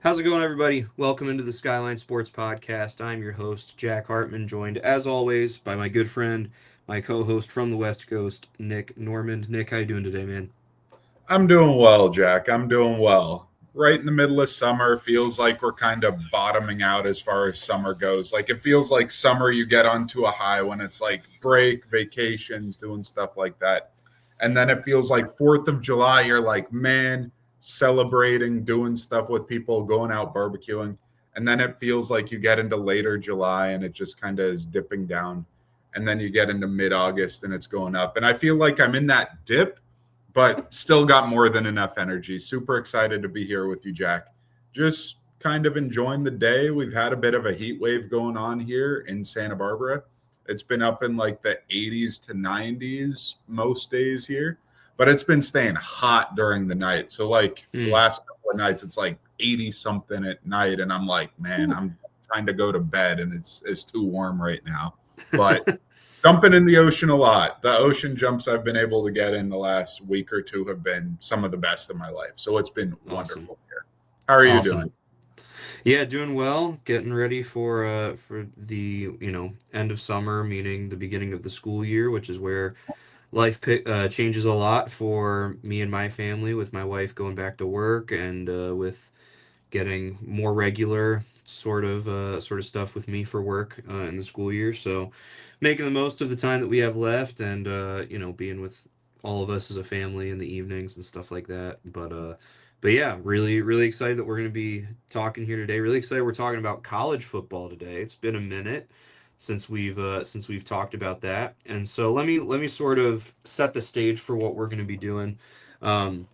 How's it going, everybody? Welcome into the Skyline Sports Podcast. I'm your host, Jack Hartman, joined as always by my good friend, my co-host from the West Coast, Nick Normand. Nick, how you doing today, man? I'm doing well, Jack. I'm doing well. Right in the middle of summer, feels like we're kind of bottoming out as far as summer goes. Like it feels like summer you get onto a high when it's like break, vacations, doing stuff like that. And then it feels like 4th of July, you're like, man, celebrating, doing stuff with people, going out barbecuing. And then it feels like you get into later July and it just kind of is dipping down. And then you get into mid August and it's going up. And I feel like I'm in that dip but still got more than enough energy. Super excited to be here with you, Jack. Just kind of enjoying the day. We've had a bit of a heat wave going on here in Santa Barbara. It's been up in like the 80s to 90s most days here, but it's been staying hot during the night. So, like the Hmm. last couple of nights, it's like 80 something at night. And I'm like, man, I'm trying to go to bed and it's too warm right now. But jumping in the ocean a lot. The ocean jumps I've been able to get in the last week or two have been some of the best of my life. So it's been Awesome. wonderful here. How are you doing? Awesome. Yeah, doing well. Getting ready for the, end of summer, meaning the beginning of the school year, which is where life changes a lot for me and my family, with my wife going back to work and with getting more regular sort of stuff with me for work in the school year. So making the most of the time that we have left, and being with all of us as a family in the evenings and stuff like that. But yeah, really excited that we're going to be talking here today. Really excited we're talking about college football today. It's been a minute since we've talked about that, and so let me sort of set the stage for what we're going to be doing. Um,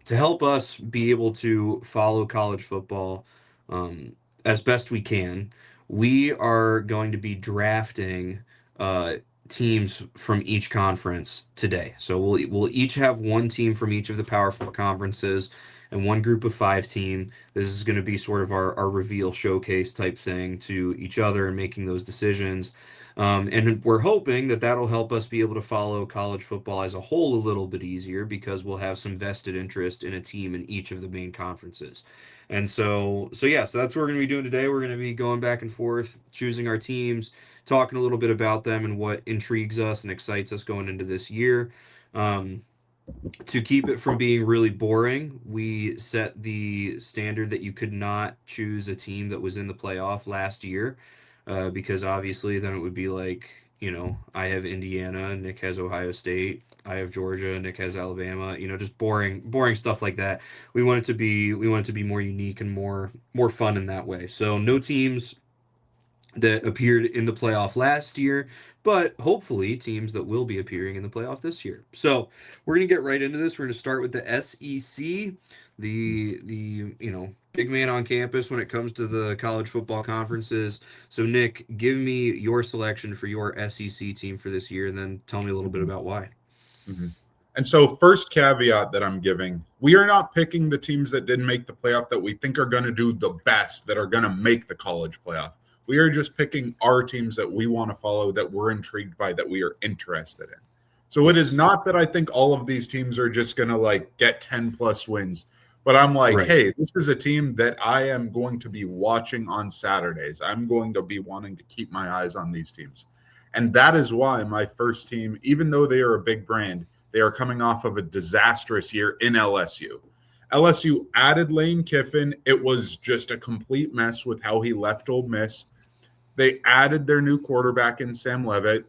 to help us be able to follow college football um, as best we can, we are going to be drafting uh, teams from each conference today. So we'll each have one team from each of the Power Four conferences and one group of five team. This is going to be sort of our reveal showcase type thing to each other and making those decisions. And we're hoping that that'll help us be able to follow college football as a whole a little bit easier, because we'll have some vested interest in a team in each of the main conferences. And so that's what we're going to be doing today. We're going to be going back and forth, choosing our teams, talking a little bit about them and what intrigues us and excites us going into this year. Um, to keep it from being really boring, we set the standard that you could not choose a team that was in the playoff last year, because obviously then it would be like, I have Indiana, Nick has Ohio State, I have Georgia, Nick has Alabama, just boring stuff like that. We want it to be more unique and more fun in that way. So no teams that appeared in the playoff last year, but hopefully teams that will be appearing in the playoff this year. So we're gonna get right into this. We're gonna start with the SEC, the big man on campus when it comes to the college football conferences. So Nick, give me your selection for your SEC team for this year, and then tell me a little bit Mhm, about why. mhm. And so, first caveat that I'm giving, we are not picking the teams that didn't make the playoff that we think are going to do the best, that are going to make the college playoff. We are just picking our teams that we want to follow, that we're intrigued by, that we are interested in. So it is Yes. not that I think all of these teams are just going to like get 10 plus wins, but I'm like, Right. hey, this is a team that I am going to be watching on Saturdays. I'm going to be wanting to keep my eyes on these teams. And that is why my first team, even though they are a big brand, they are coming off of a disastrous year in LSU. LSU added Lane Kiffin. It was just a complete mess with how he left Ole Miss. They added their new quarterback in Sam Levitt.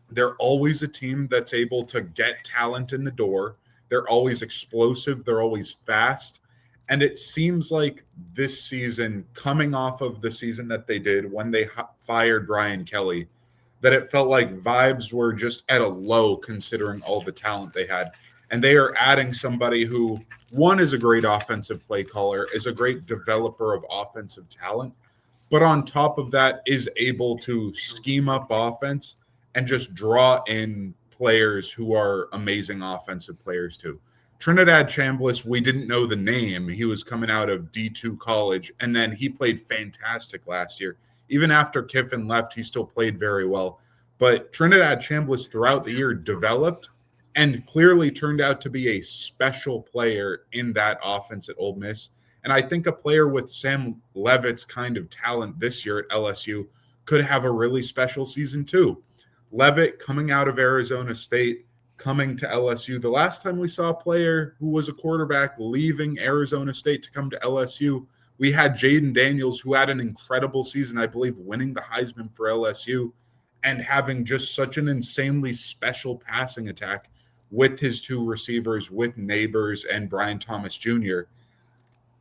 They're always a team that's able to get talent in the door. They're always explosive. They're always fast. And it seems like this season, coming off of the season that they did when they fired Brian Kelly, that it felt like vibes were just at a low considering all the talent they had. And they are adding somebody who, one, is a great offensive play caller, is a great developer of offensive talent, but on top of that, is able to scheme up offense and just draw in players who are amazing offensive players too. Trinidad Chambliss, we didn't know the name. He was coming out of D2 college, and then he played fantastic last year. Even after Kiffin left, he still played very well. But Trinidad Chambliss throughout the year developed and clearly turned out to be a special player in that offense at Ole Miss. And I think a player with Sam Levitt's kind of talent this year at LSU could have a really special season too. Levitt coming out of Arizona State, coming to LSU. The last time we saw a player who was a quarterback leaving Arizona State to come to LSU, we had Jaden Daniels, who had an incredible season, I believe, winning the Heisman for LSU and having just such an insanely special passing attack with his two receivers, with Neighbors and Brian Thomas Jr.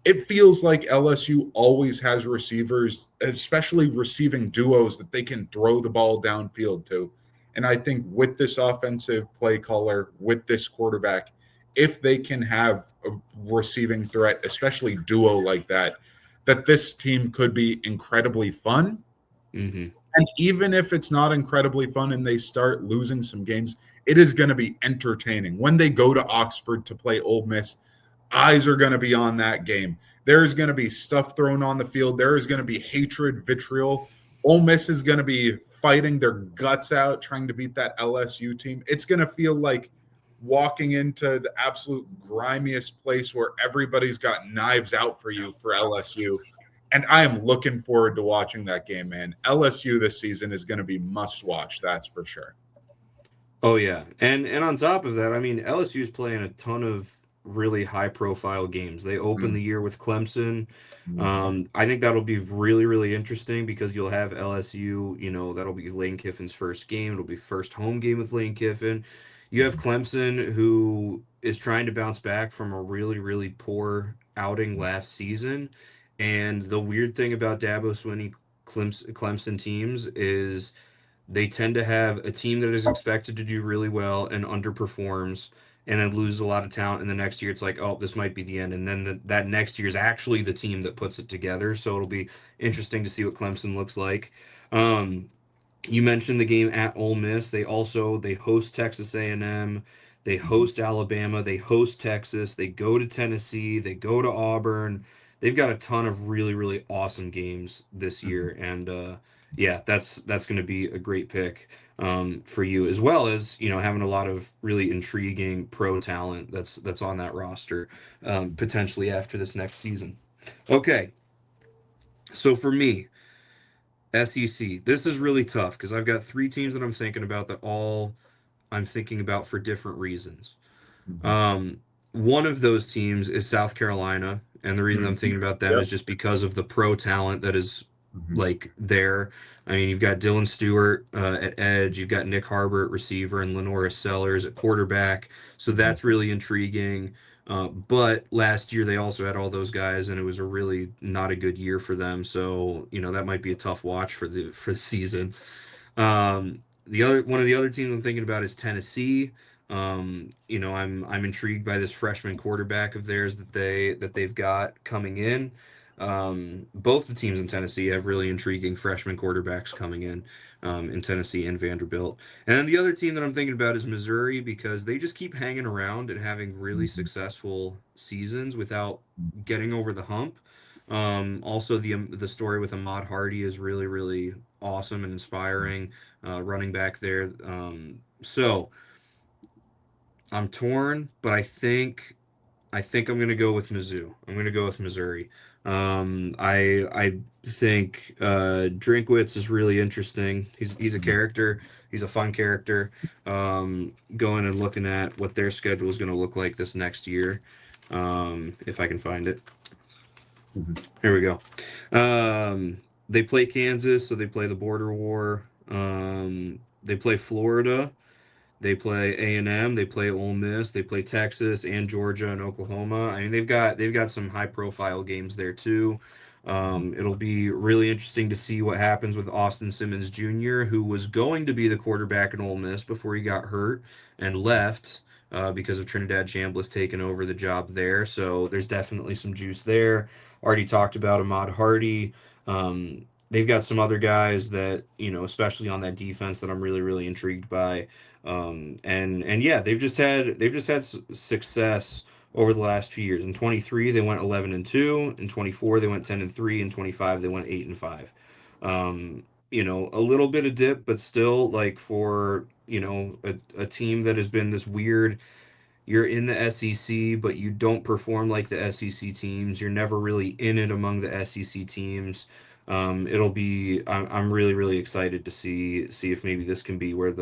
It feels like LSU always has receivers, especially receiving duos that they can throw the ball downfield to. And I think with this offensive play caller, with this quarterback, if they can have a receiving threat, especially duo like that, that this team could be incredibly fun. Mm-hmm. And even if it's not incredibly fun and they start losing some games, it is going to be entertaining. When they go to Oxford to play Ole Miss, eyes are going to be on that game. There's going to be stuff thrown on the field. There is going to be hatred, vitriol. Ole Miss is going to be fighting their guts out trying to beat that LSU team. It's going to feel like walking into the absolute grimiest place where everybody's got knives out for you for LSU. And I am looking forward to watching that game, man. LSU this season is going to be must watch, that's for sure. Oh yeah, and on top of that, I mean LSU is playing a ton of really high profile games. They open the year with Clemson. Mm-hmm. I think that'll be really really interesting because you'll have LSU. You know that'll be Lane Kiffin's first game. It'll be first home game with Lane Kiffin. You have Clemson who is trying to bounce back from a really really poor outing last season. And the weird thing about Dabo Swinney Clemson teams is they tend to have a team that is expected to do really well and underperforms and then loses a lot of talent. And the next year, it's like, oh, this might be the end. And then that next year is actually the team that puts it together. So it'll be interesting to see what Clemson looks like. Um, you mentioned the game at Ole Miss. They host Texas A&M, they host Alabama, they host Texas, they go to Tennessee, they go to Auburn. They've got a ton of really really awesome games this year, and yeah, that's going to be a great pick for you, as well as having a lot of really intriguing pro talent that's on that roster potentially after this next season. Okay, so for me. SEC. This is really tough because I've got three teams that I'm thinking about that all I'm thinking about for different reasons. Mm-hmm. Um, One of those teams is South Carolina, and the reason I'm Mm-hmm. thinking about them Yep. is just because of the pro talent that is Mm-hmm. like there. I mean, you've got Dylan Stewart at edge, you've got Nick Harbor at receiver, and Lenoris Sellers at quarterback. So Mm-hmm. that's really intriguing. But last year they also had all those guys, and it was a really not a good year for them. So that might be a tough watch for the season. The other one of the other teams I'm thinking about is Tennessee. I'm intrigued by this freshman quarterback of theirs that they've got coming in. Both the teams in Tennessee have really intriguing freshman quarterbacks coming in Tennessee and Vanderbilt. And then the other team that I'm thinking about is Missouri because they just keep hanging around and having really successful seasons without getting over the hump. Also, the story with Ahmad Hardy is really, really awesome and inspiring. Running back there. So I'm torn, but I think I'm gonna go with Mizzou. I'm gonna go with Missouri. I think Drinkwitz is really interesting. He's a character. He's a fun character. Going and looking at what their schedule is gonna look like this next year, if I can find it. Mm-hmm. Here we go. They play Kansas, so they play the border war. They play Florida. They play A&M, they play Ole Miss, they play Texas and Georgia and Oklahoma. I mean, they've got some high profile games there too. It'll be really interesting to see what happens with Austin Simmons Jr., who was going to be the quarterback in Ole Miss before he got hurt and left because of Trinidad Chambliss taking over the job there. So there's definitely some juice there. Already talked about Ahmad Hardy. They've got some other guys that especially on that defense that I'm really really intrigued by. And yeah, they've just had success over the last few years. In 23, they went 11-2. In 24, they went 10-3. In 25, they went 8-5. A little bit of dip, but still, like for a team that has been this weird you're in the SEC, but you don't perform like the SEC teams. You're never really in it among the SEC teams. It'll be. I'm really really excited to see if maybe this can be where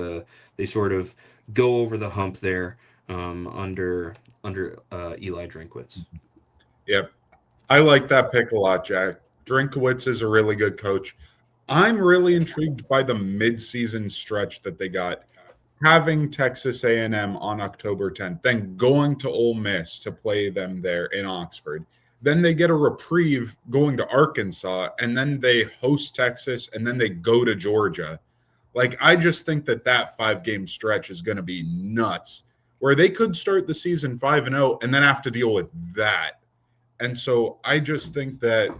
they sort of go over the hump there under Eli Drinkwitz. Yep. I like that pick a lot, Jack. Drinkowitz is a really good coach. I'm really intrigued by the midseason stretch that they got. Having Texas A&M on October 10th, then going to Ole Miss to play them there in Oxford. Then they get a reprieve going to Arkansas, and then they host Texas, and then they go to Georgia. Like, I just think that that 5 game stretch is going to be nuts, where they could start the season 5-0 and then have to deal with that. And so I just think that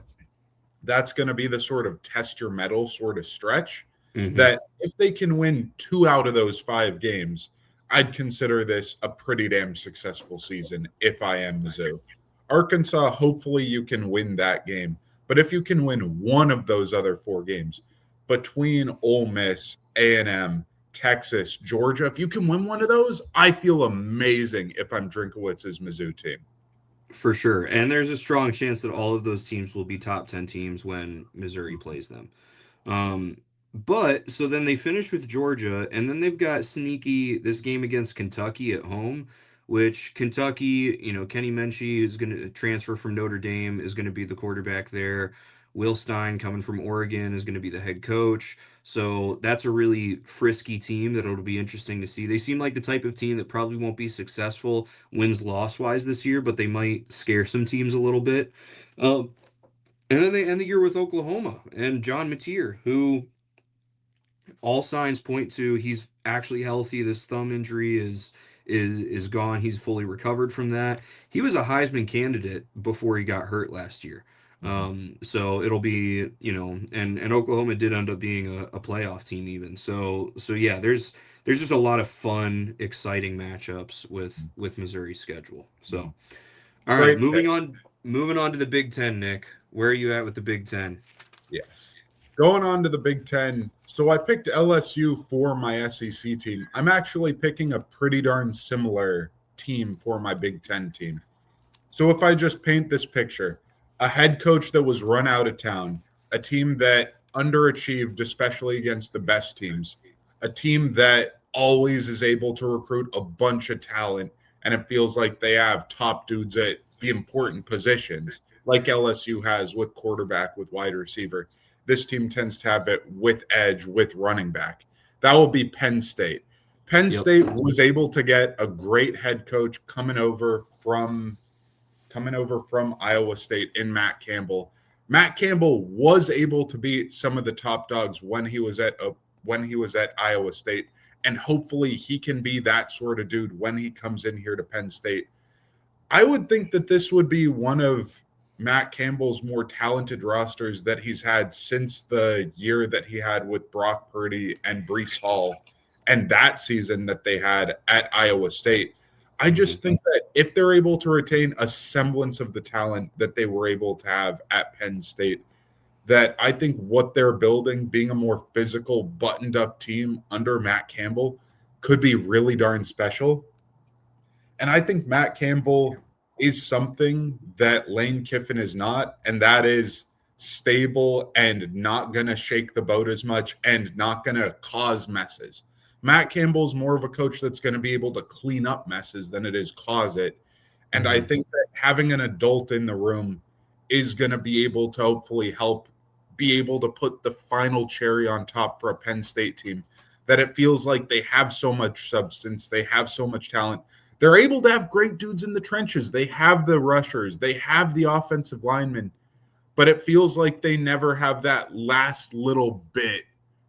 that's going to be the sort of test your metal sort of stretch Hmm. that if they can win 2 out of those 5 games, I'd consider this a pretty damn successful season if I am Mizzou. Arkansas, hopefully you can win that game. But if you can win one of those other 4 games between Ole Miss, A&M, Texas, Georgia, if you can win one of those, I feel amazing if I'm Drinkowitz's Mizzou team. For sure. And there's a strong chance that all of those teams will be top 10 teams when Missouri plays them. Um, but so then they finish with Georgia, and then they've got sneaky this game against Kentucky at home, which Kentucky, Kenny Menchie is going to transfer from Notre Dame, is going to be the quarterback there. Will Stein, coming from Oregon, is going to be the head coach. So that's a really frisky team that it'll be interesting to see. They seem like the type of team that probably won't be successful wins loss wise this year, but they might scare some teams a little bit. Um, and then they end the year with Oklahoma and John Mateer, who all signs point to he's actually healthy. This thumb injury is gone. He's fully recovered from that. He was a Heisman candidate before he got hurt last year. So it'll be, and Oklahoma did end up being a playoff team even. So yeah, there's just a lot of fun, exciting matchups with Missouri's schedule. So all right, Great pick. moving on to the Big Ten, Nick. Where are you at with the Big Ten? Yes. Going on to the Big Ten. So I picked LSU for my SEC team. I'm actually picking a pretty darn similar team for my Big Ten team. So if I just paint this picture, a head coach that was run out of town, a team that underachieved, especially against the best teams, a team that always is able to recruit a bunch of talent, and it feels like they have top dudes at the important positions, like LSU has with quarterback, with wide receiver. This team tends to have it with edge, with running back. That will be Penn State. Penn Yep. State was able to get a great head coach coming over from Iowa State in Matt Campbell. Matt Campbell was able to beat some of the top dogs when he was at Iowa State, and hopefully he can be that sort of dude when he comes in here to Penn State. I would think that this would be one of Matt Campbell's more talented rosters that he's had since the year that he had with Brock Purdy and Breece Hall and that season that they had at Iowa State. I Mhm. just think that if they're able to retain a semblance of the talent that they were able to have at Penn State, that I think what they're building, being a more physical, buttoned up team under Matt Campbell, could be really darn special. And I think Matt Campbell is something that Lane Kiffin is not, and that is stable and not going to shake the boat as much and not going to cause messes. Matt Campbell's more of a coach that's going to be able to clean up messes than it is cause it. And I Mhm. think that having an adult in the room is going to be able to hopefully help be able to put the final cherry on top for a Penn State team that it feels like they have so much substance, they have so much talent. They're able to have great dudes in the trenches. They have the rushers, they have the offensive linemen, but it feels like they never have that last little bit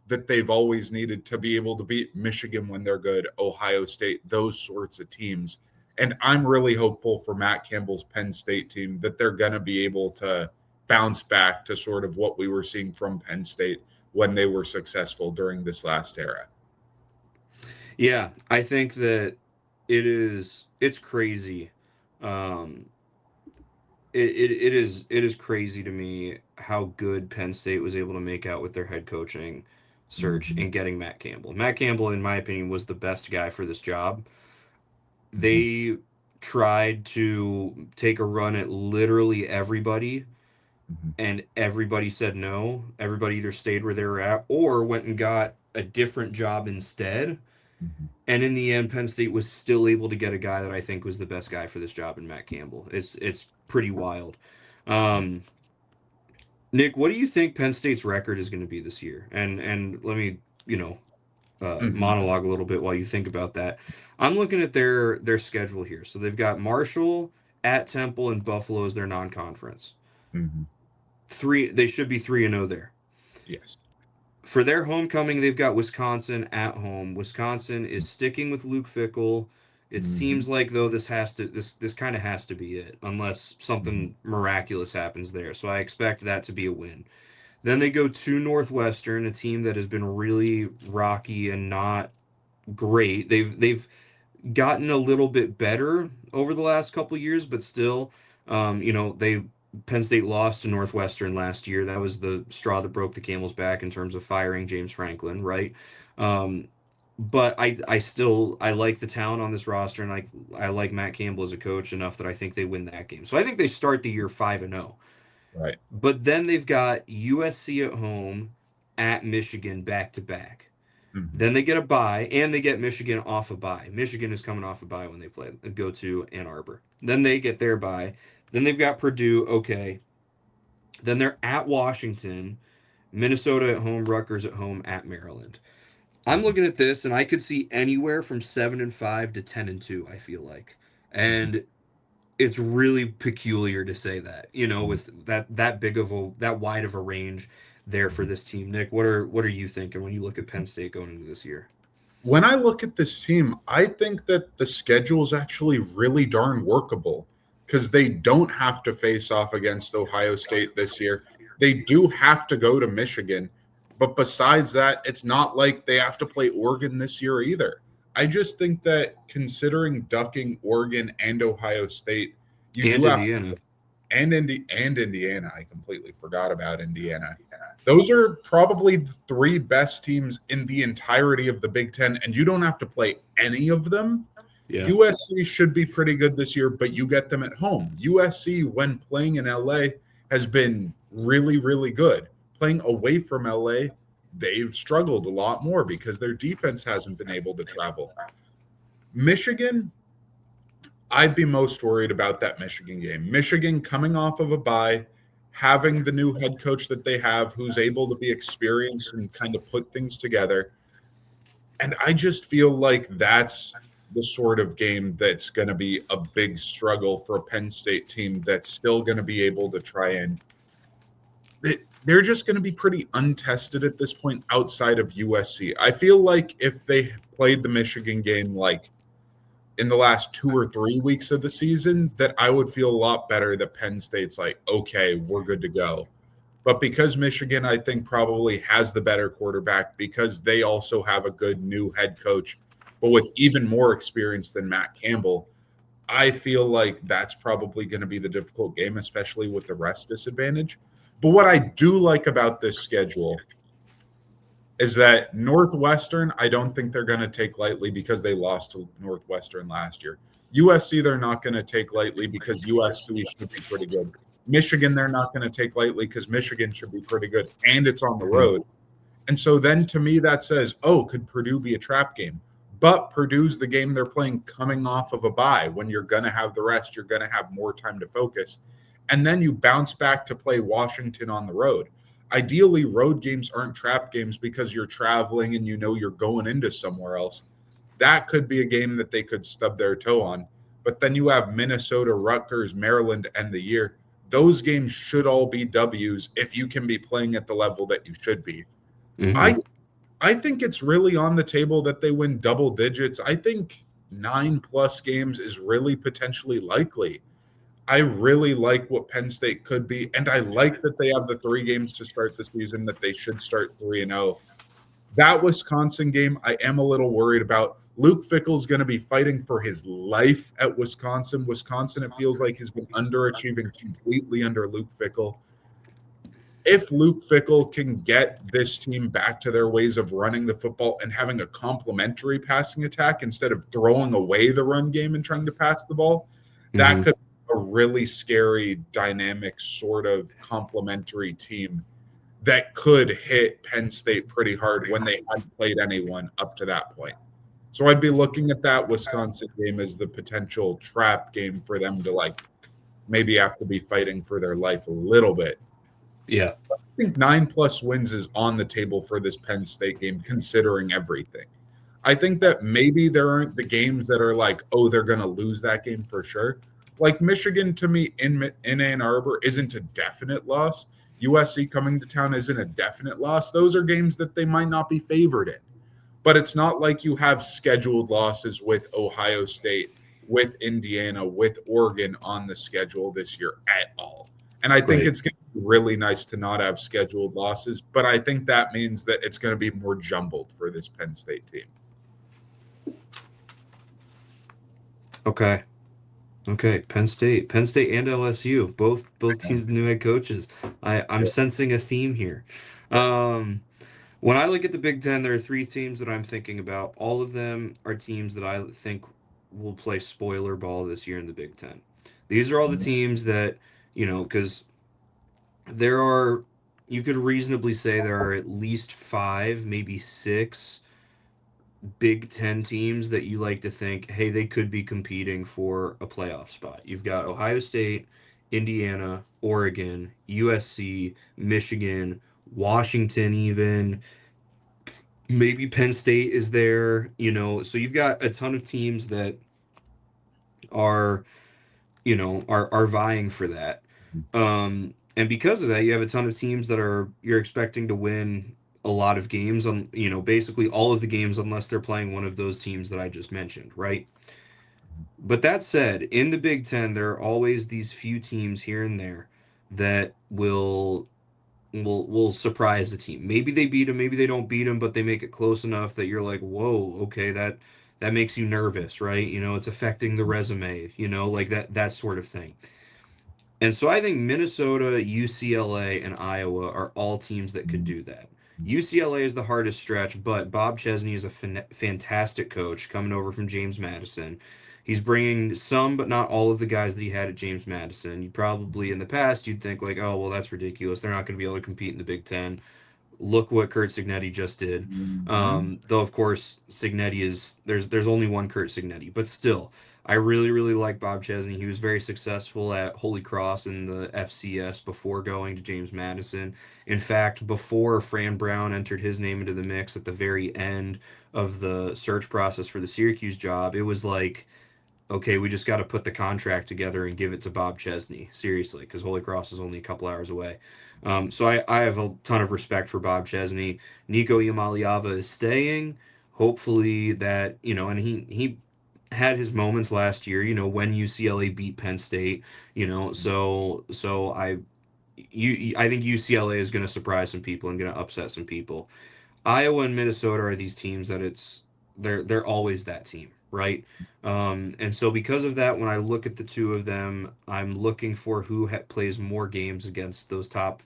that they've always needed to be able to beat Michigan when they're good, Ohio State, those sorts of teams. And I'm really hopeful for Matt Campbell's Penn State team that they're going to be able to bounce back to sort of what we were seeing from Penn State when they were successful during this last era. Yeah, I think that it's crazy. Um, it is crazy to me how good Penn State was able to make out with their head coaching search Mm-hmm. and getting Matt Campbell. Matt Campbell, in my opinion, was the best guy for this job. Mm-hmm. tried to take a run at literally everybody, Mhm. and everybody said no. Everybody either stayed where they were at or went and got a different job instead. Mhm. And in the end, Penn State was still able to get a guy that I think was the best guy for this job in Matt Campbell. It's pretty wild. Um, Nick, what do you think Penn State's record is going to be this year? And let me, you know, Mhm. monologue a little bit while you think about that. I'm looking at their schedule here. So they've got Marshall at Temple and Buffalo as their non-conference. Mhm. They should be 3-0 there. Yes. For their homecoming, they've got Wisconsin at home. Wisconsin is sticking with Luke Fickell. It Mhm. seems like though this kind of has to be it unless Mhm. something miraculous happens there. So I expect that to be a win. Then they go to Northwestern, a team that has been really rocky and not great. They've gotten a little bit better over the last couple years, but still, they Penn State lost to Northwestern last year. That was the straw that broke the camel's back in terms of firing James Franklin, right? Um, but I like the talent on this roster, and I like Matt Campbell as a coach enough that I think they win that game. So I think they start the year 5-0. Right. But then they've got USC at home, at Michigan back to back. Mhm. Then they get a bye, and they get Michigan off a bye. Michigan is coming off a bye when they go to Ann Arbor. Then they get their bye. Then they've got Purdue. Okay. Then they're at Washington, Minnesota at home, Rutgers at home, at Maryland. I'm Mhm. looking at this, and I could see anywhere from 7-5 to 10-2. I feel like, Mhm. and it's really peculiar to say that, Mhm. with that wide of a range there for Mhm. this team. Nick, what are you thinking when you look at Penn State going into this year? When I look at this team, I think that the schedule is actually really darn workable because they don't have to face off against Ohio State this year. They do have to go to Michigan. But besides that, it's not like they have to play Oregon this year either. I just think that considering ducking Oregon and Ohio State, you do And have Indiana. and Indiana. I completely forgot about Indiana. Those are probably the three best teams in the entirety of the Big Ten, and you don't have to play any of them. Yeah. USC should be pretty good this year, but you get them at home. USC, when playing in LA, has been really, really good. Playing away from LA, they've struggled a lot more because their defense hasn't been able to travel. Michigan, I'd be most worried about that Michigan game. Michigan coming off of a bye, having the new head coach that they have who's able to be experienced and kind of put things together. And I just feel like that's the sort of game that's going to be a big struggle for a Penn State team that's still going to be able to try and they're just going to be pretty untested at this point outside of USC. I feel like if they played the Michigan game like in the last 2 or 3 weeks of the season, that I would feel a lot better that Penn State's like, okay, we're good to go. But because Michigan, I think, probably has the better quarterback because they also have a good new head coach, but with even more experience than Matt Campbell, I feel like that's probably going to be the difficult game, especially with the rest disadvantage. But what I do like about this schedule is that Northwestern, I don't think they're going to take lightly because they lost to Northwestern last year. USC, they're not going to take lightly because USC should be pretty good. Michigan, they're not going to take lightly because Michigan should be pretty good and it's on the Mhm. road. And so then to me, that says, oh, could Purdue be a trap game? But Purdue's the game they're playing coming off of a bye. When you're going to have the rest, you're going to have more time to focus. And then you bounce back to play Washington on the road. Ideally, road games aren't trap games because you're traveling and you know you're going into somewhere else. That could be a game that they could stub their toe on. But then you have Minnesota, Rutgers, Maryland, and the year. Those games should all be W's if you can be playing at the level that you should be. I Mhm. I think it's really on the table that they win double digits. I think 9+ games is really potentially likely. I really like what Penn State could be, and I like that they have the 3 games to start the season that they should start 3-0. That Wisconsin game, I am a little worried about. Luke Fickell's going to be fighting for his life at Wisconsin. Wisconsin, it feels like, has been underachieving completely under Luke Fickell. if Luke Fickle can get this team back to their ways of running the football and having a complementary passing attack instead of throwing away the run game and trying to pass the ball, that Hmm. could be a really scary, dynamic, sort of complementary team that could hit Penn State pretty hard when they hadn't played anyone up to that point. So I'd be looking at that Wisconsin game as the potential trap game for them to like maybe have to be fighting for their life a little bit. Yeah. I think 9+ wins is on the table for this Penn State game, considering everything. I think that maybe there aren't the games that are like, oh, they're going to lose that game for sure. Like Michigan to me in Ann Arbor isn't a definite loss. USC coming to town isn't a definite loss. Those are games that they might not be favored in. But it's not like you have scheduled losses with Ohio State, with Indiana, with Oregon on the schedule this year at all. And I think Right. it's going to be really nice to not have scheduled losses, but I think that means that it's going to be more jumbled for this Penn State team. Okay. Okay. Penn State and LSU, both teams with new head coaches. I'm sensing a theme here. Um, when I look at the Big Ten, there are three teams that I'm thinking about. All of them are teams that I think will play spoiler ball this year in the Big Ten. These are all the teams that, because there are, you could reasonably say there are at least five, maybe six Big Ten teams that you like to think, hey, they could be competing for a playoff spot. You've got Ohio State, Indiana, Oregon, USC, Michigan, Washington, even maybe Penn State is there, so you've got a ton of teams that are, are vying for that. And because of that, you have a ton of teams that you're expecting to win a lot of games on, basically all of the games unless they're playing one of those teams that I just mentioned, right? But that said, in the Big Ten, there are always these few teams here and there that will surprise the team. Maybe they beat them, maybe they don't beat them, but they make it close enough that you're like, whoa, okay, that makes you nervous, right? It's affecting the resume, like that sort of thing. And so I think Minnesota, UCLA, and Iowa are all teams that could do that. UCLA is the hardest stretch, but Bob Chesney is a fantastic coach coming over from James Madison. He's bringing some, but not all of the guys that he had at James Madison. You probably in the past you'd think like, oh well, that's ridiculous. They're not going to be able to compete in the Big Ten. Look what Kurt Signetti just did. Mm-hmm. Though of course Signetti is there's only one Kurt Signetti, but still, I really like Bob Chesney. He was very successful at Holy Cross in the FCS before going to James Madison. In fact, before Fran Brown entered his name into the mix at the very end of the search process for the Syracuse job, it was like, okay, we just got to put the contract together and give it to Bob Chesney, seriously, because Holy Cross is only a couple hours away. So I have a ton of respect for Bob Chesney. Nico Yamaliava is staying. Hopefully that, and he had his moments last year, when UCLA beat Penn State, so I think UCLA is going to surprise some people and going to upset some people. Iowa and Minnesota are these teams that they're always that team, right? And so because of that, when I look at the two of them, I'm looking for who plays more games against those top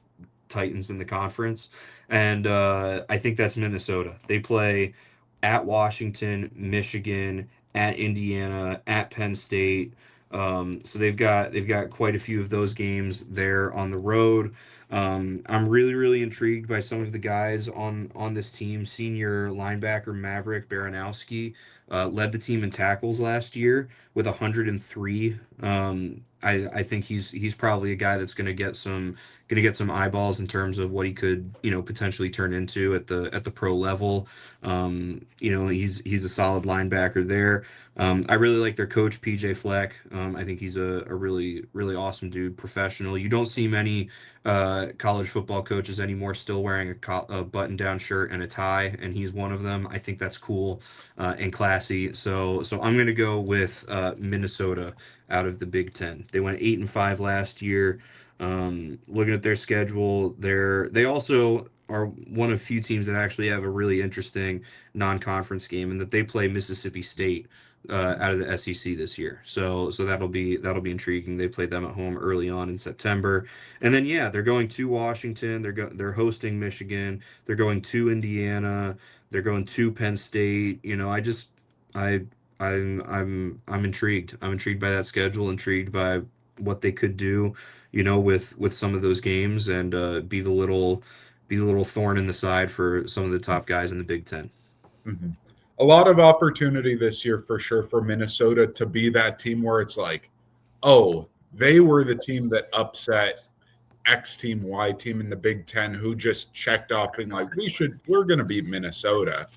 Titans in the conference, and I think that's Minnesota. They play at Washington, Michigan, at Indiana, at Penn State. So they've got quite a few of those games there on the road. I'm really intrigued by some of the guys on this team. Senior linebacker Maverick Baranowski led the team in tackles last year with 103. I think he's probably a guy that's going to get some eyeballs in terms of what he could potentially turn into at the pro level. He's a solid linebacker there. I really like their coach PJ Fleck. I think he's a really awesome dude, professional. You don't see many college football coaches anymore still wearing a button-down shirt and a tie, and he's one of them. I think that's cool and classy. So I'm gonna go with Minnesota out of the Big Ten. They went 8-5 last year. Looking at their schedule, they also are one of few teams that actually have a really interesting non-conference game, and that they play Mississippi State out of the SEC this year. So that'll be intriguing. They played them at home early on in September, and then yeah, they're going to Washington. They're hosting Michigan. They're going to Indiana. They're going to Penn State. I I'm intrigued. I'm intrigued by that schedule. Intrigued by what they could do, with some of those games and be the little thorn in the side for some of the top guys in the Big Ten. Mhm. A lot of opportunity this year for sure for Minnesota to be that team where it's like, oh, they were the team that upset X team, Y team in the Big Ten who just checked off being like, we're going to beat Minnesota.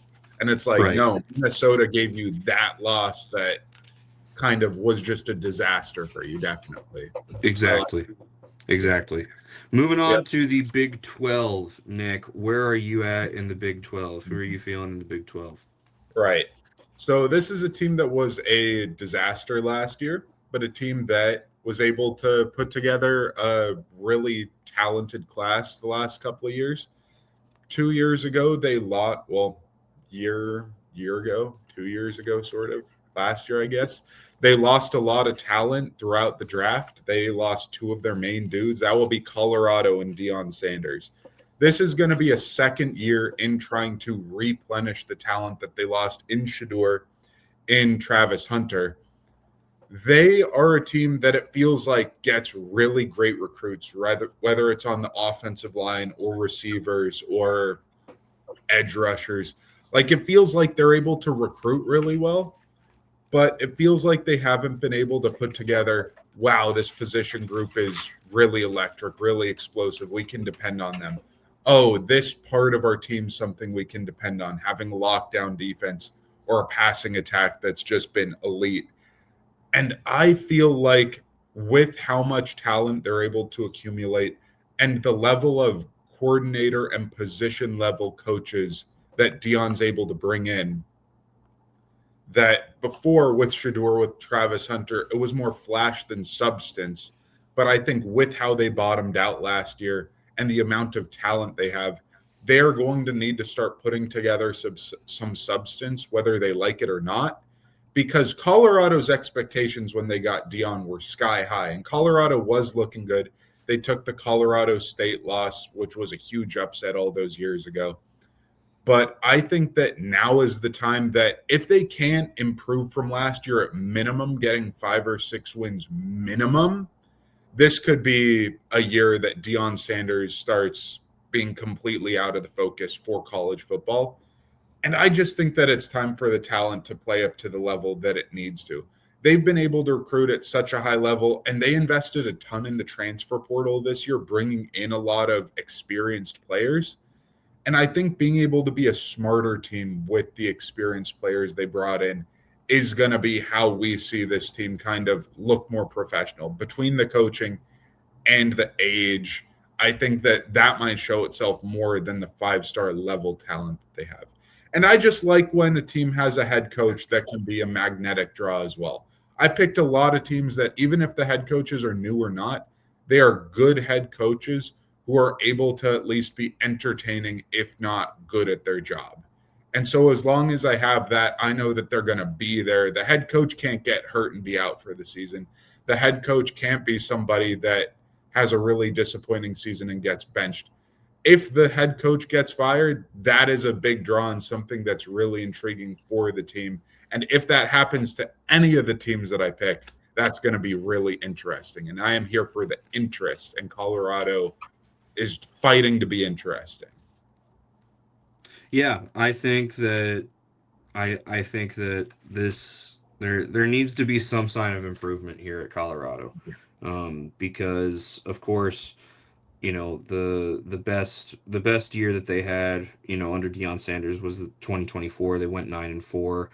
And it's like, Right. no, Minnesota gave you that loss that kind of was just a disaster for you, definitely. I like, Exactly. Exactly. Moving yeah, on to the Big 12, Nick. Where are you at in the Big 12? Who are you feeling in the Big 12? right. So this is a team that was a disaster last year, but a team that was able to put together a really talented class the last couple of years. 2 years ago, they lost. Well, year ago, 2 years ago, sort of last year, I guess. They lost a lot of talent throughout the draft. They lost two of their main dudes. That will be Colorado and Deion Sanders. This is going to be a second year in trying to replenish the talent that they lost in Shador, in Travis Hunter. They are a team that it feels like gets really great recruits, whether it's on the offensive line or receivers or edge rushers. Like it feels like they're able to recruit really well, but it feels like they haven't been able to put together, wow, this position group is really electric, really explosive. We can depend on them. Oh, this part of our team something we can depend on, having a lockdown defense or a passing attack that's just been elite. And I feel like with how much talent they're able to accumulate and the level of coordinator and position level coaches that Dion's able to bring in, that before with Shador, with Travis Hunter, it was more flash than substance. But I think with how they bottomed out last year and the amount of talent they have, they're going to need to start putting together some substance, whether they like it or not. Because Colorado's expectations when they got Dion were sky high, and Colorado was looking good. They took the Colorado State loss, which was a huge upset all those years ago. But I think that now is the time that if they can't improve from last year at minimum, getting 5 or 6 wins minimum, this could be a year that Deion Sanders starts being completely out of the focus for college football. And I just think that it's time for the talent to play up to the level that it needs to. They've been able to recruit at such a high level, and they invested a ton in the transfer portal this year, bringing in a lot of experienced players. And I think being able to be a smarter team with the experienced players they brought in is going to be how we see this team kind of look more professional between the coaching and the age. I think that that might show itself more than the 5-star level talent that they have. And I just like when a team has a head coach that can be a magnetic draw as well. I picked a lot of teams that, even if the head coaches are new or not, they are good head coaches who are able to at least be entertaining, if not good at their job. And so, as long as I have that, I know that they're going to be there. The head coach can't get hurt and be out for the season. The head coach can't be somebody that has a really disappointing season and gets benched. If the head coach gets fired, that is a big draw and something that's really intriguing for the team. And if that happens to any of the teams that I pick, that's going to be really interesting. And I am here for the interest, and Colorado is fighting to be interesting. Yeah, I think that there needs to be some sign of improvement here at Colorado, because of course, the best year that they had, under Deion Sanders was the 2024. They went 9-4.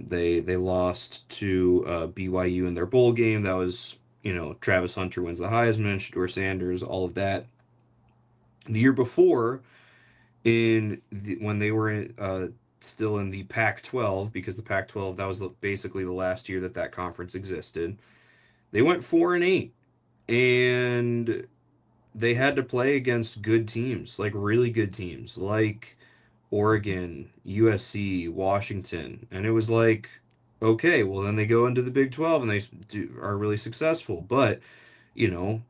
They lost to BYU in their bowl game. That was, Travis Hunter wins the Heisman, Shador Sanders, all of that. The year before, when they were still in the Pac-12, because the Pac-12, that was basically the last year that conference existed. They went 4-8, and they had to play against good teams, like really good teams, like Oregon, USC, Washington, and it was like Okay, well then they go into the Big 12 and are really successful. But you know,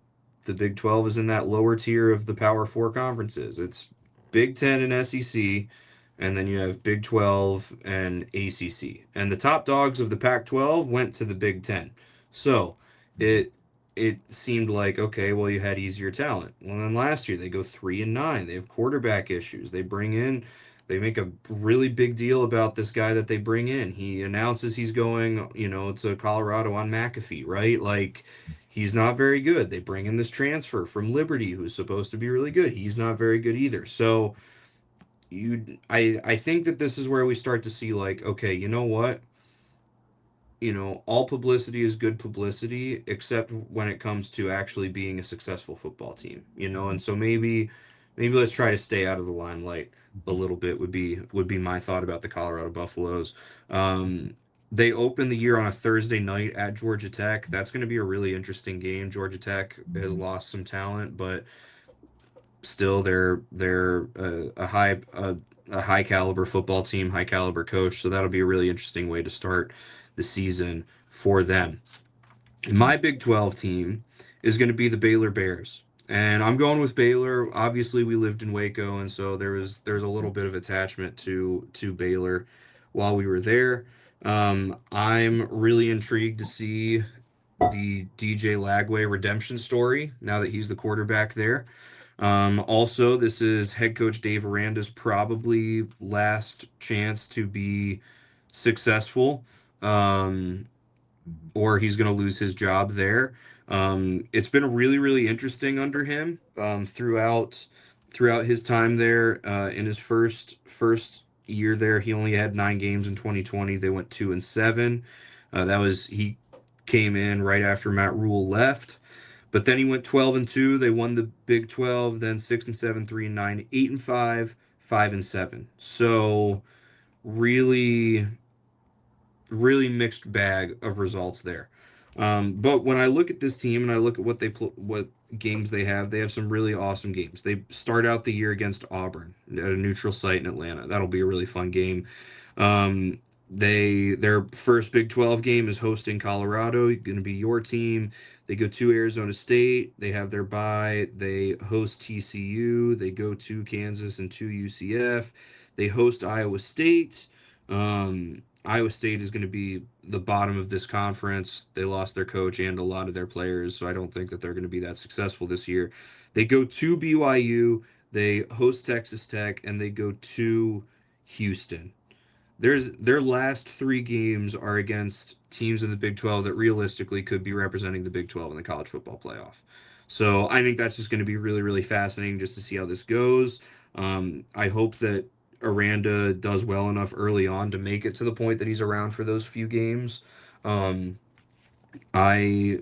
the Big 12 is in that lower tier of the Power Four conferences. It's Big 10 and SEC, and then you have Big 12 and ACC. And the top dogs of the Pac 12 went to the Big 10. So it it seemed like, okay, well, you had easier talent. Well, then last year they go 3-9. They have quarterback issues. They make a really big deal about this guy that they bring in. He announces he's going, to Colorado on McAfee, right? Like, he's not very good. They bring in this transfer from Liberty who's supposed to be really good. He's not very good either. So I think that this is where we start to see, like, okay, you know what? All publicity is good publicity, except when it comes to actually being a successful football team. And so maybe let's try to stay out of the limelight a little bit would be my thought about the Colorado Buffaloes. They open the year on a Thursday night at Georgia Tech. That's going to be a really interesting game. Georgia Tech has lost some talent, but still they're a high caliber football team, high caliber coach. So that'll be a really interesting way to start the season for them. My Big 12 team is going to be the Baylor Bears. And I'm going with Baylor. Obviously, we lived in Waco, and so there's a little bit of attachment to Baylor while we were there. I'm really intrigued to see the DJ Lagway redemption story now that he's the quarterback there. Also, this is head coach Dave Aranda's probably last chance to be successful. Um, or he's going to lose his job there. It's been really, really interesting under him throughout his time there. In his first year there, he only had 9 games in 2020. They went 2-7. He came in right after Matt Rule left. But then he went 12-2. They won the Big 12. Then 6-7, 3-9, 8-5, 5-7. So really, really mixed bag of results there. But when I look at this team and I look at what games they have some really awesome games. They start out the year against Auburn at a neutral site in Atlanta. That'll be a really fun game. Their first Big 12 game is hosting Colorado, going to be your team. They go to Arizona State. They have their bye. They host TCU. They go to Kansas and to UCF. They host Iowa State. Iowa State is going to be the bottom of this conference. They lost their coach and a lot of their players, so I don't think that they're going to be that successful this year. They go to BYU, they host Texas Tech, and they go to Houston. Their last 3 games are against teams in the Big 12 that realistically could be representing the Big 12 in the college football playoff. So I think that's just going to be really, really fascinating just to see how this goes. I hope that Aranda does well enough early on to make it to the point that he's around for those few games. Um, I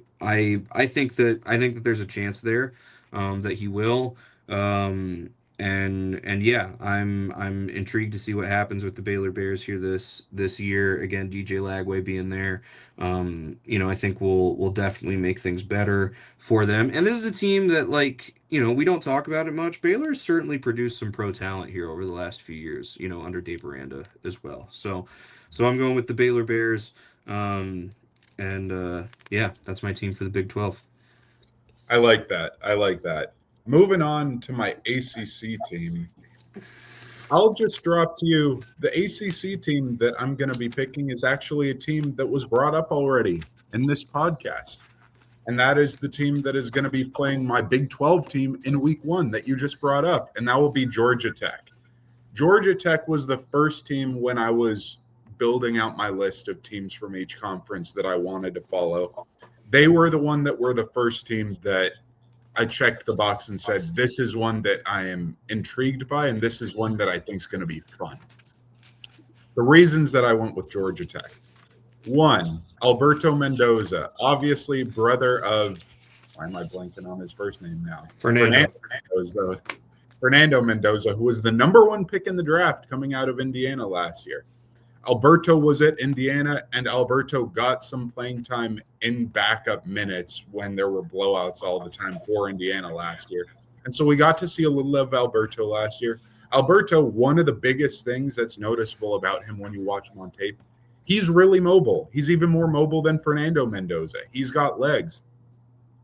think that there's a chance there that he will. And yeah, I'm intrigued to see what happens with the Baylor Bears here this year. Again, DJ Lagway being there, I think will definitely make things better for them. And this is a team that, like, we don't talk about it much. Baylor has certainly produced some pro talent here over the last few years, under Dave Aranda as well. So I'm going with the Baylor Bears. And yeah, that's my team for the Big 12. I like that. I like that. Moving on to my ACC team, I'll just drop to you the ACC team that I'm going to be picking is actually a team that was brought up already in this podcast. And that is the team that is going to be playing my Big 12 team in week 1 that you just brought up. And that will be Georgia Tech. Georgia Tech was the first team when I was building out my list of teams from each conference that I wanted to follow. They were the one that were the first team that I checked the box and said, this is one that I am intrigued by, and this is one that I think is going to be fun. The reasons that I went with Georgia Tech. 1, Alberto Mendoza, obviously brother of, why am I blanking on his first name now? Fernando Mendoza, who was the number 1 pick in the draft coming out of Indiana last year. Alberto was at Indiana, and Alberto got some playing time in backup minutes when there were blowouts all the time for Indiana last year. And so we got to see a little of Alberto last year. Alberto, one of the biggest things that's noticeable about him when you watch him on tape, He's really mobile. He's even more mobile than Fernando Mendoza. He's got legs.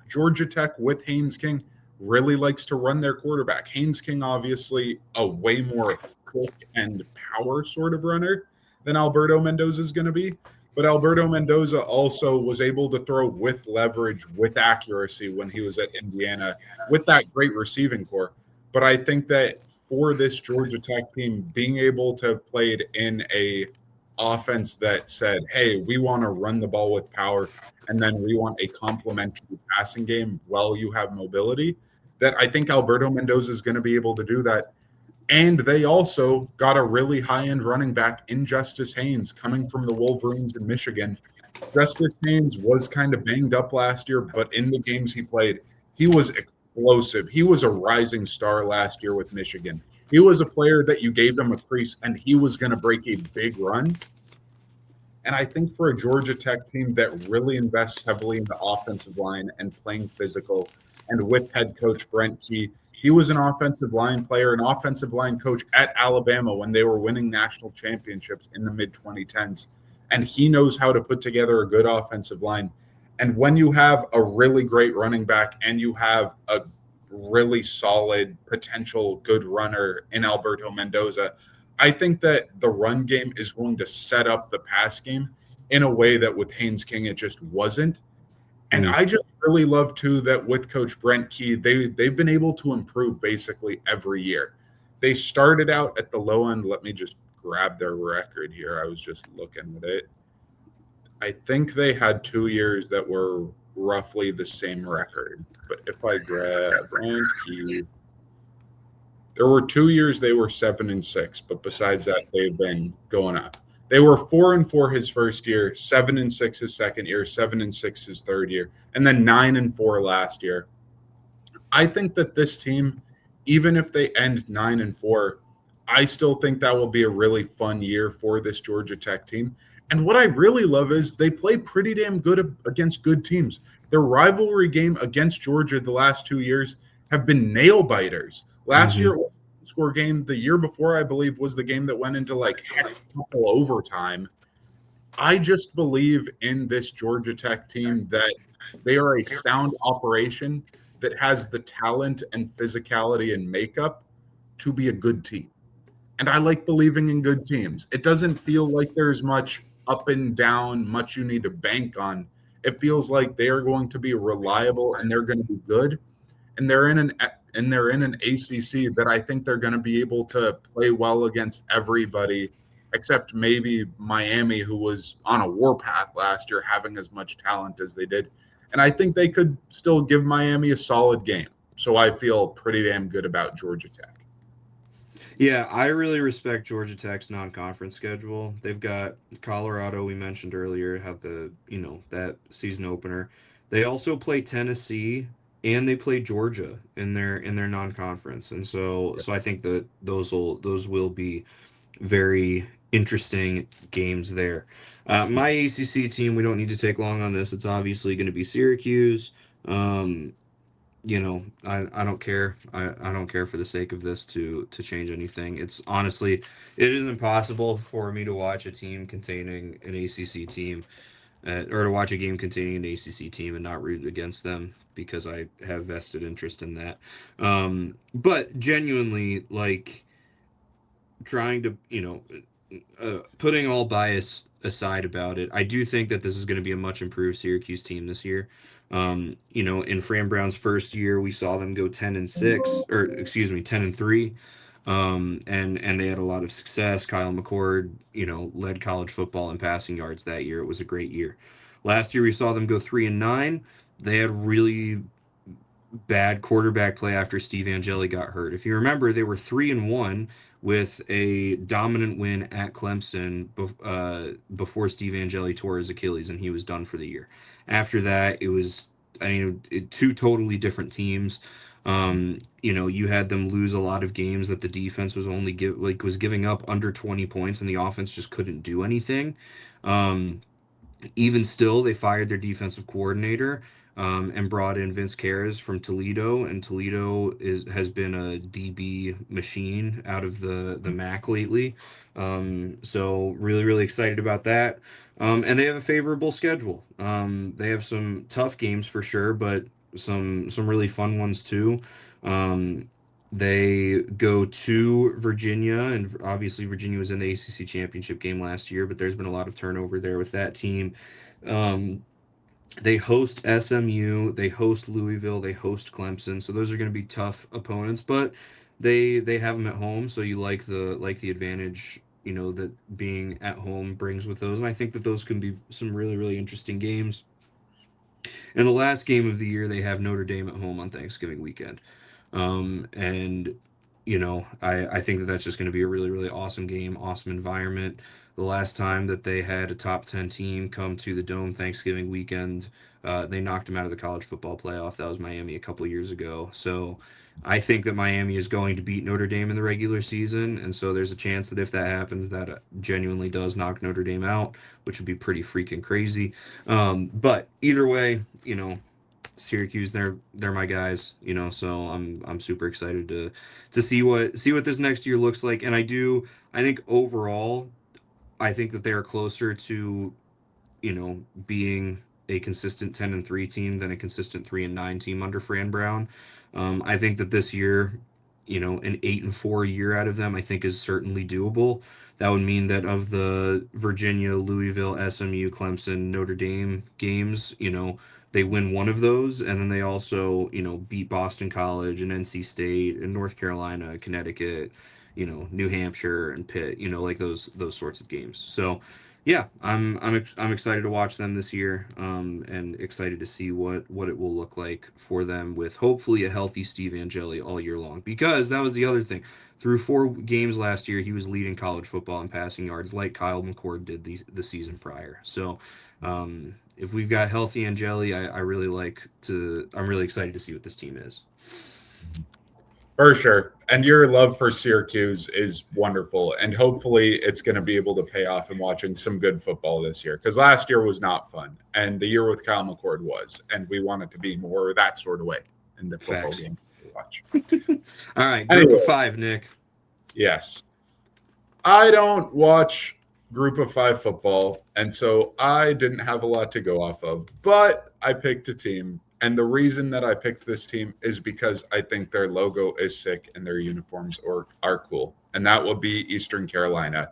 Georgia Tech with Haynes King really likes to run their quarterback. Haynes King, obviously, a way more thick and power sort of runner than Alberto Mendoza is going to be. But Alberto Mendoza also was able to throw with leverage, with accuracy when he was at Indiana, with that great receiving core. But I think that for this Georgia Tech team, being able to have played in a offense that said, "Hey, we want to run the ball with power, and then we want a complementary passing game while you have mobility," that I think Alberto Mendoza is going to be able to do that. And they also got a really high-end running back in Justice Haynes coming from the Wolverines in Michigan. Justice Haynes was kind of banged up last year, but in the games he played, he was explosive. He was a rising star last year with Michigan. He was a player that you gave him a crease and he was going to break a big run. And I think for a Georgia Tech team that really invests heavily in the offensive line and playing physical, and with head coach Brent Key, he was an offensive line player, an offensive line coach at Alabama when they were winning national championships in the mid 2010s. And he knows how to put together a good offensive line. And when you have a really great running back and you have a really solid potential good runner in Alberto Mendoza, I think that the run game is going to set up the pass game in a way that with Haynes King it just wasn't. And Mm. I just really love too that with Coach Brent Key, they've been able to improve basically every year. They started out at the low end. Let me just grab their record here. I was just looking at it. I think they had 2 years that were roughly the same record. But if I grab Brent Key, there were 2 years they were 7-6, but besides that, they've been going up. They were 4-4 his first year, 7-6 his second year, 7-6 his third year, and then 9-4 last year. I think that this team, even if they end 9-4, I still think that will be a really fun year for this Georgia Tech team. And what I really love is they play pretty damn good against good teams. Their rivalry game against Georgia the last 2 years have been nail biters. Last year, Hmm. it was a score game. The year before, I believe, was the game that went into like hexagonal overtime. I just believe in this Georgia Tech team that they are a sound operation that has the talent and physicality and makeup to be a good team. And I like believing in good teams. It doesn't feel like there's much up and down, much you need to bank on. It feels like they are going to be reliable and they're going to be good. And they're in an ACC that I think they're going to be able to play well against everybody, except maybe Miami, who was on a warpath last year, having as much talent as they did. And I think they could still give Miami a solid game. So I feel pretty damn good about Georgia Tech. Yeah, I really respect Georgia Tech's non-conference schedule. They've got Colorado, we mentioned earlier, have the, that season opener. They also play Tennessee and they play Georgia in their non-conference. And so I think that those will be very interesting games there. My ACC team, we don't need to take long on this. It's obviously going to be Syracuse. Um, I don't care. I don't care for the sake of this to change anything. It's honestly, it is impossible for me to watch a team containing an ACC team, or to watch a game containing an ACC team and not root against them because I have vested interest in that. But genuinely, like trying to, putting all bias aside about it, I do think that this is going to be a much improved Syracuse team this year. In Fran Brown's first year, we saw them go 10-6, or excuse me, 10-3. And they had a lot of success. Kyle McCord, led college football in passing yards that year. It was a great year. Last year we saw them go 3-9. They had really bad quarterback play after Steve Angeli got hurt. If you remember, they were 3-1 with a dominant win at Clemson before Steve Angeli tore his Achilles and he was done for the year. After that, it was two totally different teams. You had them lose a lot of games that the defense was was giving up under 20 points and the offense just couldn't do anything. Even still, they fired their defensive coordinator. and brought in Vince Carras from Toledo, and Toledo has been a DB machine out of the MAC lately. So really really excited about that. And they have a favorable schedule. They have some tough games for sure, but some really fun ones too. Um, they go to Virginia, and obviously Virginia was in the ACC championship game last year, but there's been a lot of turnover there with that team. Um, they host SMU, they host Louisville, they host Clemson, so those are going to be tough opponents, but they have them at home, so you like the advantage, you know, that being at home brings with those, and I think that those can be some really really interesting games. And the last game of the year, they have Notre Dame at home on Thanksgiving weekend. And you know, I think that that's just going to be a really, really awesome game, awesome environment. The last time that they had a top 10 team come to the Dome Thanksgiving weekend, they knocked them out of the college football playoff. That was Miami a couple years ago. So I think that Miami is going to beat Notre Dame in the regular season. And so there's a chance that if that happens, that genuinely does knock Notre Dame out, which would be pretty freaking crazy. But either way, you know, Syracuse, they're my guys, you know, so I'm super excited to see what this next year looks like. And I think overall, I think that they are closer to, you know, being a consistent 10-3 team than a consistent 3-9 team under Fran Brown. I think that this year, you know, an 8-4 year out of them, I think is certainly doable. That would mean that of the Virginia, Louisville, SMU, Clemson, Notre Dame games, you know, they win one of those, and then they also, you know, beat Boston College and NC State and North Carolina, Connecticut, you know, New Hampshire and Pitt, you know, like those sorts of games. So yeah, I'm excited to watch them this year, and excited to see what it will look like for them with hopefully a healthy Steve Angeli all year long. Because that was the other thing. Through 4 games last year, he was leading college football in passing yards, like Kyle McCord did the season prior. So, if we've got healthy Angeli, I really like to. I'm really excited to see what this team is. For sure. And your love for Syracuse is wonderful. And hopefully it's going to be able to pay off in watching some good football this year. Because last year was not fun. And the year with Kyle McCord was. And we want it to be more that sort of way in the football Facts. game to watch. All right, group of Anyway, five, Nick. yes. I don't watch group of five football. And so I didn't have a lot to go off of. But I picked a team. And the reason that I picked this team is because I think their logo is sick and their uniforms are cool. And that will be Eastern Carolina.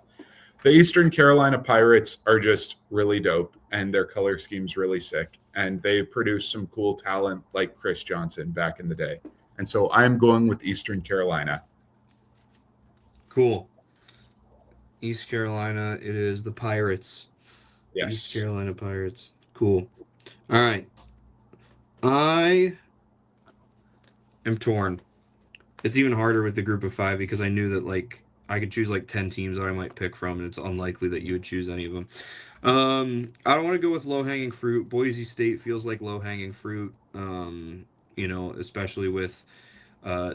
The Eastern Carolina Pirates are just really dope, and their color scheme's really sick. And they produced some cool talent like Chris Johnson back in the day. And so I'm going with Eastern Carolina. Cool. East Carolina. It is the Pirates. East Yes. Carolina Pirates. Cool. All right. I am torn. It's even harder with the group of five because I knew that like I could choose like 10 teams that I might pick from, and it's unlikely that you would choose any of them. I don't want to go with low hanging fruit. Boise State feels like low hanging fruit. You know, especially with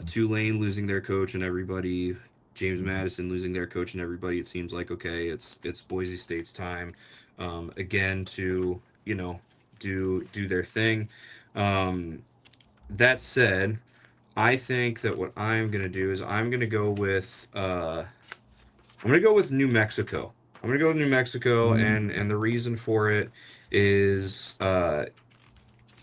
Tulane losing their coach and everybody, James Madison losing their coach and everybody. It seems like okay, it's Boise State's time again to, you know, do their thing. Um, that said, I think that what I'm gonna do is I'm gonna go with New Mexico. I'm gonna go with New Mexico, and the reason for it is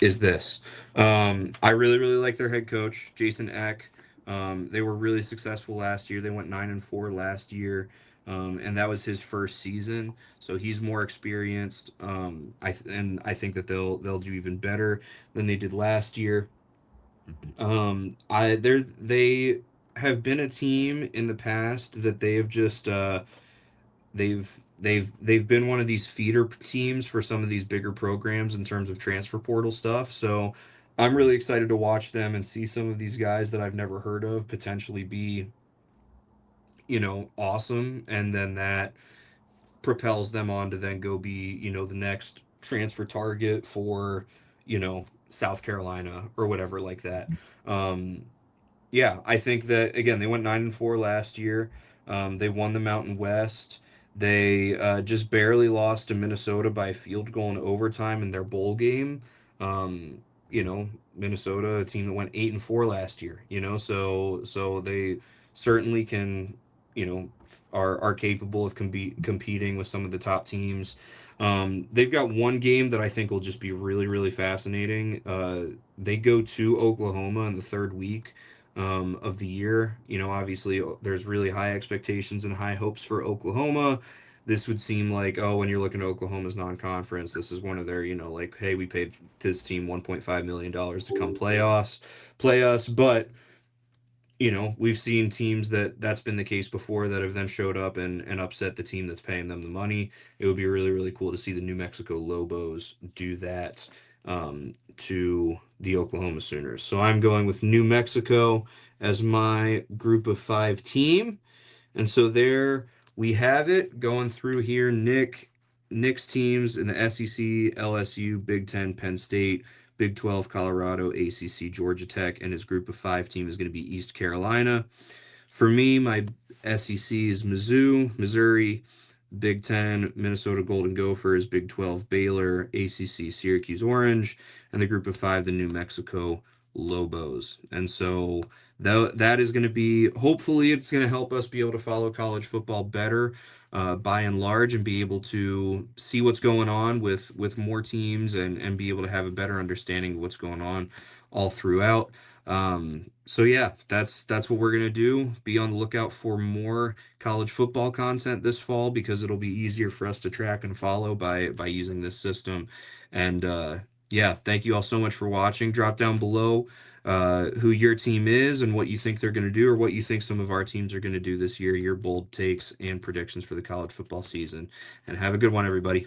is this. I really, really like their head coach, Jason Eck. They were really successful last year. They went 9-4 last year, and that was his first season. So he's more experienced. And I think that they'll do even better than they did last year. They have been a team in the past that they have just they've been one of these feeder teams for some of these bigger programs in terms of transfer portal stuff. So I'm really excited to watch them and see some of these guys that I've never heard of potentially be, you know, awesome, and then that propels them on to then go be, you know, the next transfer target for, you know, South Carolina or whatever like that. Um, yeah, I think that again they went 9-4 last year. They won the Mountain West. They just barely lost to Minnesota by a field goal in overtime in their bowl game. Um, Minnesota, a team that went 8-4 last year, so they certainly can, are capable of competing with some of the top teams. They've got one game that I think will just be really, really fascinating. They go to Oklahoma in the third week of the year. Obviously, there's really high expectations and high hopes for Oklahoma. This would seem like, oh, when you're looking at Oklahoma's non-conference, this is one of their, like, hey, we paid this team $1.5 million to come play us. But we've seen teams that's been the case before that have then showed up and upset the team that's paying them the money. It would be really, really cool to see the New Mexico Lobos do that to the Oklahoma Sooners. So I'm going with New Mexico as my group of five team. And so there we have it going through here. Nick's teams in the SEC, LSU, Big Ten, Penn State, Big 12, Colorado, ACC, Georgia Tech, and his group of five team is going to be East Carolina. For me, my SEC is Mizzou, Missouri, Big Ten, Minnesota Golden Gophers, Big 12, Baylor, ACC, Syracuse Orange, and the group of five, the New Mexico Lobos. And so that is going to be, hopefully, it's going to help us be able to follow college football better by and large and be able to see what's going on with more teams and be able to have a better understanding of what's going on all throughout. So yeah, that's what we're gonna do. Be on the lookout for more college football content this fall because it'll be easier for us to track and follow by using this system. And yeah, thank you all so much for watching. Drop down below who your team is and what you think they're gonna do or what you think some of our teams are gonna do this year. Your bold takes and predictions for the college football season. And have a good one, everybody.